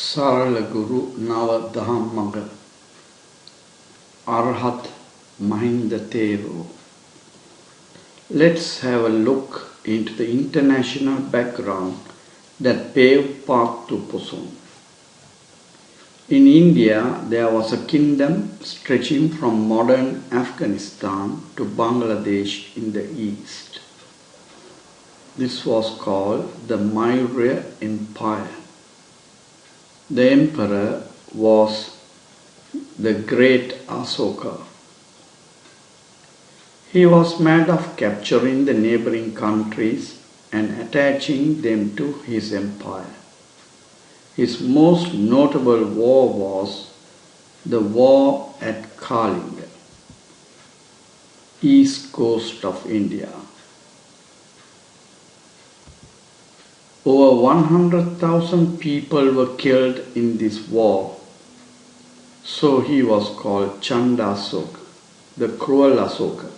SaralaGuru Nava Daham Maga Arhath Mahinda Thero. Let's have a look into the international background that paved path to Poson. In India, there was a kingdom stretching from modern Afghanistan to Bangladesh in the east. This was called the Maurya Empire. The emperor was the great Asoka. He was mad of capturing the neighboring countries and attaching them to his empire. His most notable war was the war at Kalinga, east coast of India. Over 100,000 people were killed in this war, so he was called Asoka, the cruel Asoka.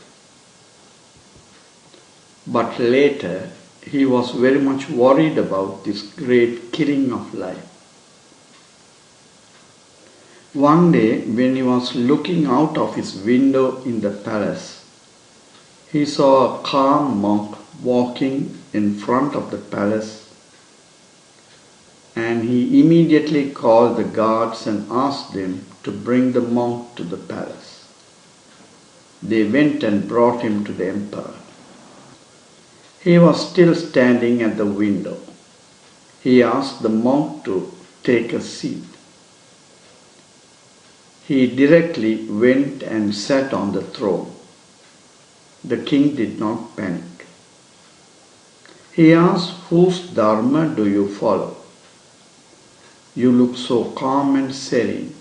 But later, he was very much worried about this great killing of life. One day, when he was looking out of his window in the palace, he saw a calm monk walking in front of the palace, and he immediately called the guards and asked them to bring the monk to the palace. They went and brought him to the emperor. He was still standing at the window. He asked the monk to take a seat. He directly went and sat on the throne. The king did not panic. He asked, "Whose dharma do you follow? You look so calm and serene."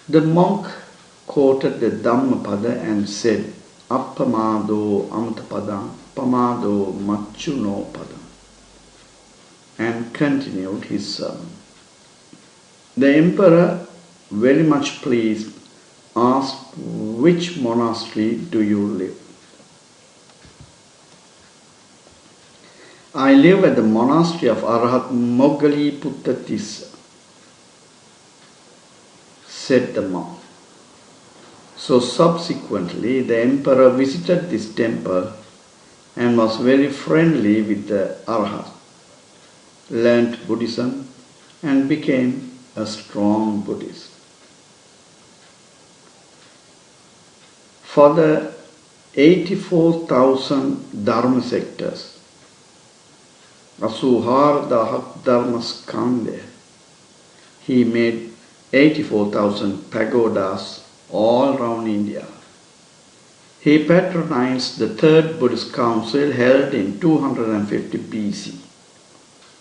The monk quoted the Dhammapada and said, "Appamado amatapadam, pamado machuno padam," and continued his sermon. The emperor, very much pleased, asked, "Which monastery do you live?" "I live at the monastery of Arhath said the monk. So subsequently, the emperor visited this temple and was very friendly with the Arhath, learnt Buddhism, and became a strong Buddhist. For the 84,000 Dharma sectors, Asuhardahak Dharmaskande, he made 84,000 pagodas all around India. He patronized the third Buddhist council held in 250 BC.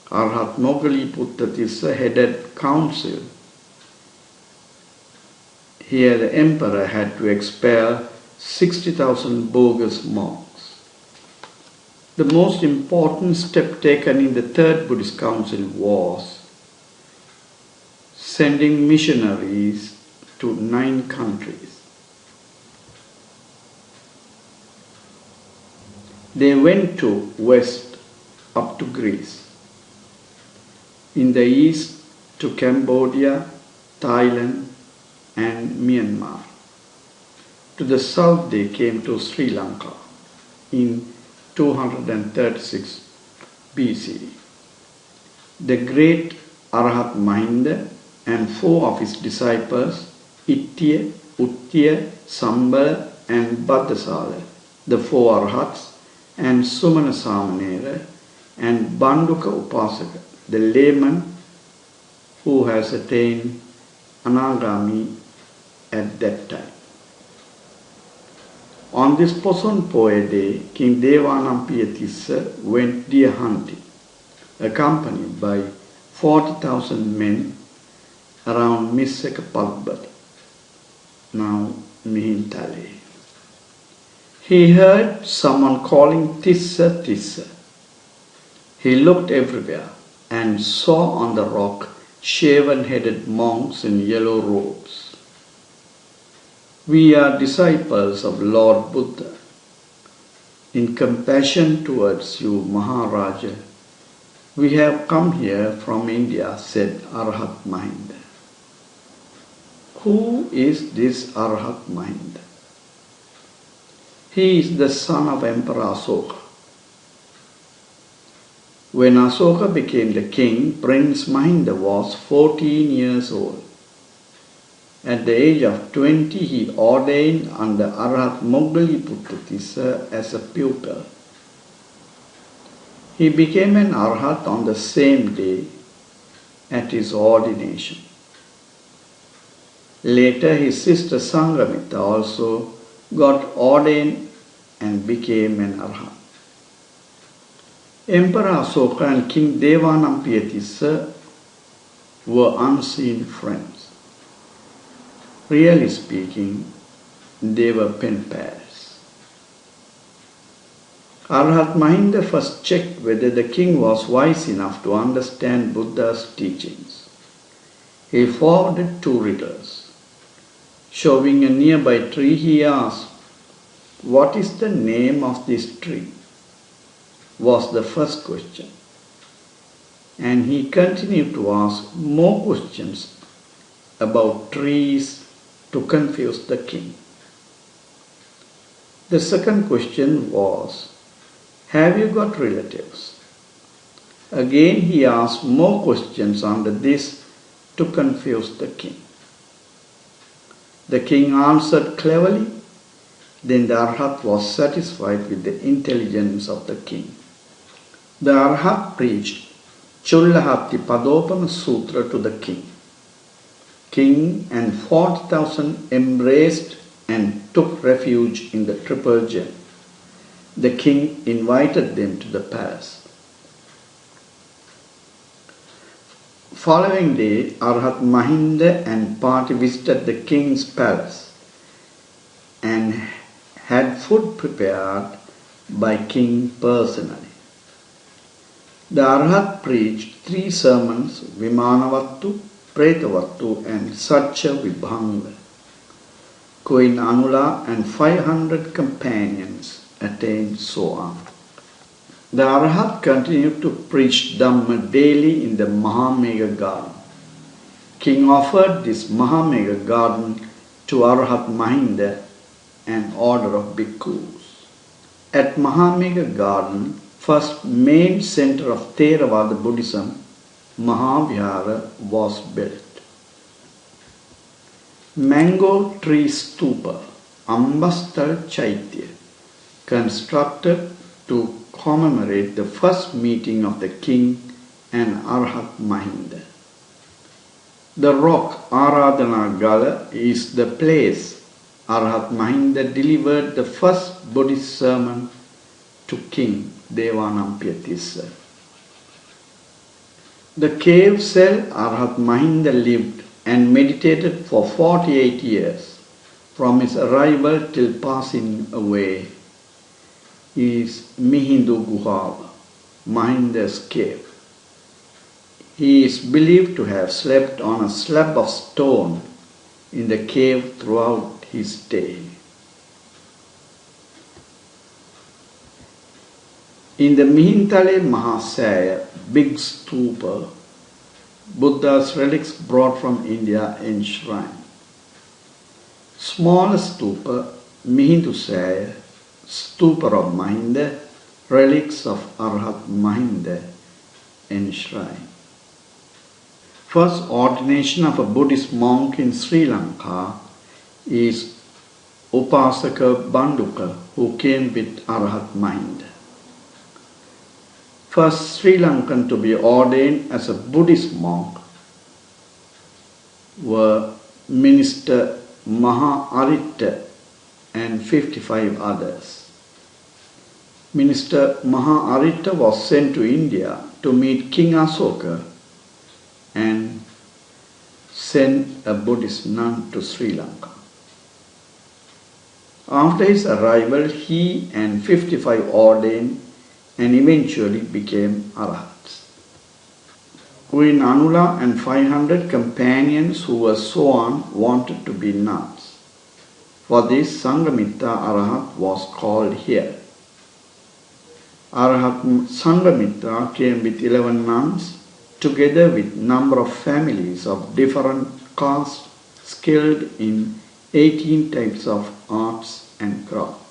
Arhath Moggalliputtatissa headed council. Here the emperor had to expel 60,000 bogus monks. The most important step taken in the third Buddhist council was sending missionaries to 9 countries. They went to west up to Greece, in the east to Cambodia, Thailand and Myanmar. To the south they came to Sri Lanka in 236 BC. The great Arhath Mahinda and 4 of his disciples, Ittiya, Uttiya, Sambala and Bhaddasala, the 4 Arhats, and Sumana Samanera and Banduka Upasaka, the layman who has attained Anagami at that time. On this Poson Poe day, King Devanampiyatissa went deer hunting, accompanied by 40,000 men around Missaka Parbat, now Mahinda. He heard someone calling Tissa, Tissa. He looked everywhere and saw on the rock shaven-headed monks in yellow robes. "We are disciples of Lord Buddha. In compassion towards you, Maharaja, "We have come here from India," said Arhath Mahinda. "Who is this Arhath Mahinda?" "He is the son of Emperor Asoka. When Asoka became the king, Prince Mahinda was 14 years old. At the age of 20, he ordained under Arhath Moggalliputissa as a pupil. He became an Arhath on the same day at his ordination. Later, his sister Sanghamitta also got ordained and became an Arhath. Emperor Asoka and King Devanampiyatissa were unseen friends. Really speaking, they were pen pals. Arhath Mahinda first checked whether the king was wise enough to understand Buddha's teachings. He forwarded 2 riddles. Showing a nearby tree, he asked, "What is the name of this tree?" was the first question. And he continued to ask more questions about trees to confuse the king. The second question was, "Have you got relatives?" Again he asked more questions under this to confuse the king. The king answered cleverly. Then the Arhath was satisfied with the intelligence of the king. The Arhath preached Chullahati Padopama Sutra to the king. King and 40,000 embraced and took refuge in the triple gem. The king invited them to the palace. Following day, Arhath Mahinda and party visited the king's palace and had food prepared by king personally. The Arhath preached 3 sermons, Vimanavattu, Pretavattu and Satcha Vibhanga. Queen Anula and 500 companions attained Soam. The Arhath continued to preach Dhamma daily in the Mahamega garden. King offered this Mahamega garden to Arhath Mahinda, an order of bhikkhus. At Mahamega garden, first main center of Theravada Buddhism, Mahavihara was built. Mango tree stupa, Ambastal Chaitya, constructed to commemorate the first meeting of the king and Arhath Mahinda. The rock Aradhana Gala is the place Arhath Mahinda delivered the first Buddhist sermon to King Devanampiyatissa. The cave cell Arhath Mahinda lived and meditated for 48 years from his arrival till passing away is Mihindu Guhava, Mahinda's cave. He is believed to have slept on a slab of stone in the cave throughout his stay. In the Mihintale Mahasaya, big stupa, Buddha's relics brought from India enshrined. Smaller stupa, Mihindusaya, stupa of Mahinda, relics of Arhath Mahinda enshrined. First ordination of a Buddhist monk in Sri Lanka is Upasaka Banduka, who came with Arhath Mahinda. First Sri Lankan to be ordained as a Buddhist monk were Minister Maha and 55 others. Minister Maha was sent to India to meet King Asoka and send a Buddhist nun to Sri Lanka. After his arrival, he and 55 ordained and eventually became Arhats. Queen Anula and 500 companions who were Soan wanted to be nuns. For this, Sanghamitta Arhath was called here. Arhath Sangamitra came with 11 nuns, together with number of families of different castes skilled in 18 types of arts and crafts.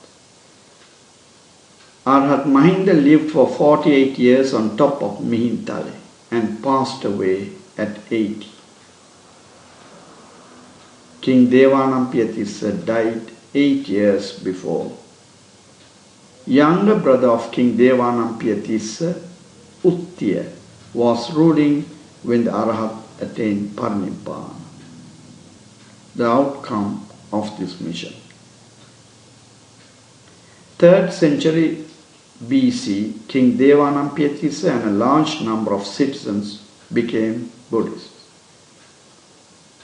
Arhath Mahinda lived for 48 years on top of Mahinda and passed away at 80. King Devanampiyatissa died 8 years before. Younger brother of King Devanampiyatissa, Uttiya, was ruling when the Arhath attained Parinibbana. The outcome of this mission. 3rd century BC, King Devanampiyatissa and a large number of citizens became Buddhists.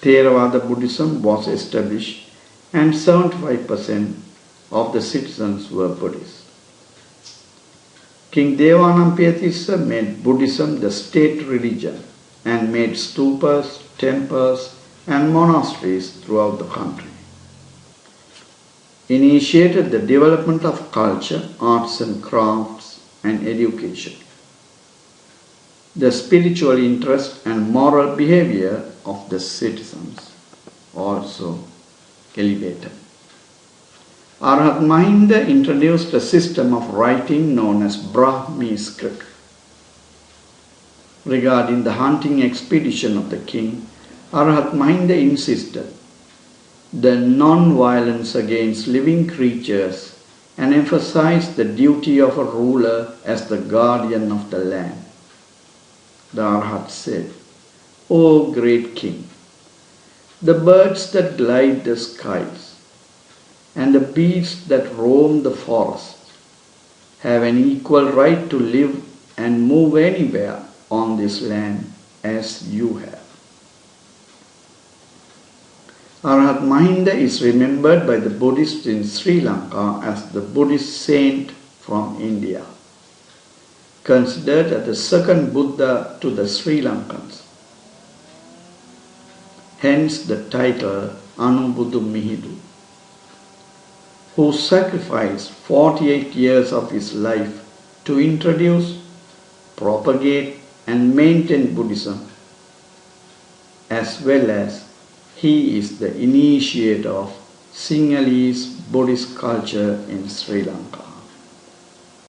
Theravada Buddhism was established and 75% of the citizens were Buddhists. King Devanampiyatissa made Buddhism the state religion and made stupas, temples and monasteries throughout the country. Initiated the development of culture, arts and crafts and education. The spiritual interest and moral behavior of the citizens also elevated. Arhath Mahinda introduced a system of writing known as Brahmi script. Regarding the hunting expedition of the king, Arhath Mahinda insisted the non-violence against living creatures and emphasized the duty of a ruler as the guardian of the land. The Arhat said, "O great king, the birds that glide the skies and the beasts that roam the forest have an equal right to live and move anywhere on this land as you have." Arhath Mahinda is remembered by the Buddhists in Sri Lanka as the Buddhist saint from India, considered as the second Buddha to the Sri Lankans. Hence the title Anubudu Mihidu, who sacrificed 48 years of his life to introduce, propagate and maintain Buddhism, as well as he is the initiator of Sinhalese Buddhist culture in Sri Lanka.